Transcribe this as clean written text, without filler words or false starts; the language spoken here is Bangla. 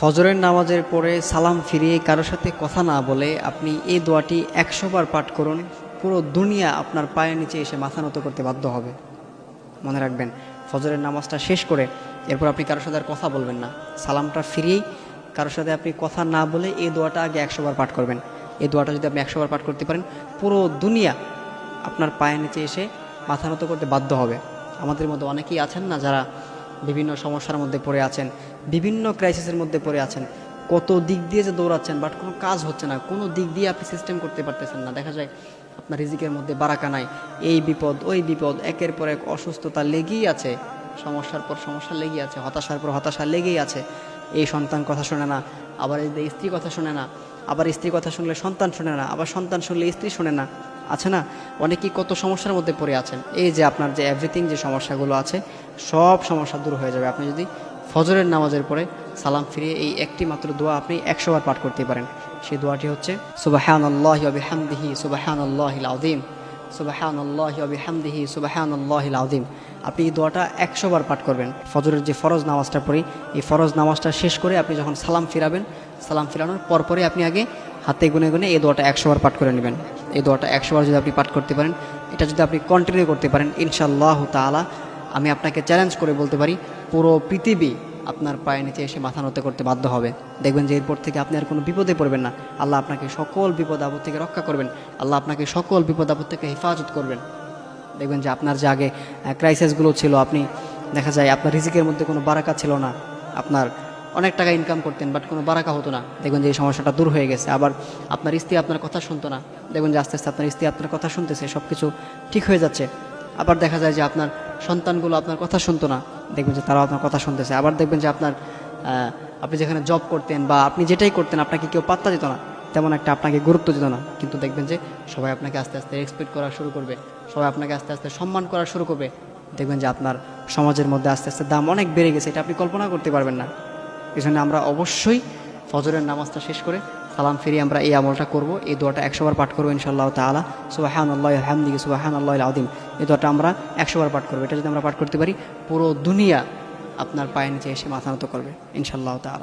ফজরের নামাজের পরে সালাম ফিরিয়ে কারোর সাথে কথা না বলে আপনি এই দোয়াটি ১০০ বার পাঠ করুন। পুরো দুনিয়া আপনার পায়ের নিচে এসে মাথা নত করতে বাধ্য হবে। মনে রাখবেন, ফজরের নামাজটা শেষ করে এরপর আপনি কারোর সাথে আর কথা বলবেন না। সালামটা ফিরিয়েই কারোর সাথে আপনি কথা না বলে এই দোয়াটা আগে ১০০ বার পাঠ করবেন। এই দোয়াটা যদি আপনি ১০০ বার পাঠ করতে পারেন, পুরো দুনিয়া আপনার পায়ের নিচে এসে মাথা নত করতে বাধ্য হবে। আমাদের মধ্যে অনেকেই আছেন না, যারা বিভিন্ন সমস্যার মধ্যে পড়ে আছেন, বিভিন্ন ক্রাইসিসের মধ্যে পড়ে আছেন, কত দিক দিয়ে যে দৌড়াচ্ছেন, বাট কোনো কাজ হচ্ছে না, কোনো দিক দিয়ে আপনি সিস্টেম করতে পারতেছেন না। দেখা যায় আপনার রিজিকের মধ্যে বারাকা নাই, এই বিপদ ওই বিপদ, একের পর এক অসুস্থতা লেগেই আছে, সমস্যার পর সমস্যা লেগেই আছে, হতাশার পর হতাশা লেগেই আছে। এই সন্তান কথা শোনে না, আবার এই স্ত্রী কথা শোনে না, আবার স্ত্রী কথা শুনলে সন্তান শোনে না, আবার সন্তান শুনলে স্ত্রী শোনে না। আছে না, অনেকেই কত সমস্যার মধ্যে পড়ে আছেন। এই যে আপনার যে এভরিথিং যে সমস্যাগুলো আছে, সব সমস্যা দূর হয়ে যাবে আপনি যদি ফজরের নামাজের পরে সালাম ফিরিয়ে এই একটি মাত্র দোয়া আপনি ১০০ বার পাঠ করতে পারেন। সেই দোয়াটি হচ্ছে সুবহানাল্লাহি ওয়া বিহামদিহি সুবহানাল্লাহিল আযীম, সুবহানাল্লাহি ওয়া বিহামদিহি সুবহানাল্লাহিল আযীম। আপনি এই দোয়াটা ১০০ বার পাঠ করবেন। ফজরের যে ফরজ নামাজটা পড়ি, এই ফরজ নামাজটা শেষ করে আপনি যখন সালাম ফিরাবেন, সালাম ফিরানোর পরপরই আপনি আগে হাতে গুনে গুনে এই দোয়াটা ১০০ বার পাঠ করে নেবেন। এই দোয়াটা ১০০ বার যদি আপনি পাঠ করতে পারেন, এটা যদি আপনি কন্টিনিউ করতে পারেন, ইনশাআল্লাহ তাআলা আমি আপনাকে চ্যালেঞ্জ করে বলতে পারি, পুরো পৃথিবী আপনার পায়ের নিচে এসে মাথা নত করতে বাধ্য হবে। দেখবেন যে এরপর থেকে আপনি আর কোনো বিপদে পড়বেন না। আল্লাহ আপনাকে সকল বিপদ আপদ থেকে রক্ষা করবেন, আল্লাহ আপনাকে সকল বিপদ আপদ থেকে হেফাজত করবেন। দেখবেন যে আপনার যে আগে ক্রাইসিসগুলো ছিল, আপনি দেখা যায় আপনার রিজিকের মধ্যে কোনো বারাকা ছিল না, আপনার অনেক টাকা ইনকাম করতেন বাট কোনো বারাকা হতো না, দেখবেন যে এই সমস্যাটা দূর হয়ে গেছে। আবার আপনার স্ত্রী আপনার কথা শুনতো না, দেখবেন যে আস্তে আস্তে আপনার স্ত্রী আপনার কথা শুনতেছে, সব কিছু ঠিক হয়ে যাচ্ছে। আবার দেখা যায় যে আপনার সন্তানগুলো আপনার কথা শুনতো না, দেখবেন যে তারাও আপনার কথা শুনতেছে। আবার দেখবেন যে আপনি যেখানে জব করতেন বা আপনি যেটাই করতেন, আপনাকে কেউ পাত্তা দিত না, তেমন একটা আপনাকে গুরুত্ব দিত না, কিন্তু দেখবেন যে সবাই আপনাকে আস্তে আস্তে রেসপেক্ট করা শুরু করবে, সবাই আপনাকে আস্তে আস্তে সম্মান করা শুরু করবে। দেখবেন যে আপনার সমাজের মধ্যে আস্তে আস্তে দাম অনেক বেড়ে গেছে, এটা আপনি কল্পনা করতে পারবেন না। এই জন্য আমরা অবশ্যই ফজরের নামাজটা শেষ করে সালাম ফিরিয়ে আমরা এই আমলটা করব। এই দোয়াটা ১০০ বার পাঠ করবো ইনশাআল্লাহ তাআলা। সুবহানাল্লাহি ওয়া বিহামদিহি সুবহানাল্লাহিল আযীম, এই দোয়াটা আমরা ১০০ বার পাঠ করবো। এটা যদি আমরা পাঠ করতে পারি, পুরো দুনিয়া আপনার পায়ের নিচে এসে মাথা নত করবে ইনশাআল্লাহ তাআলা।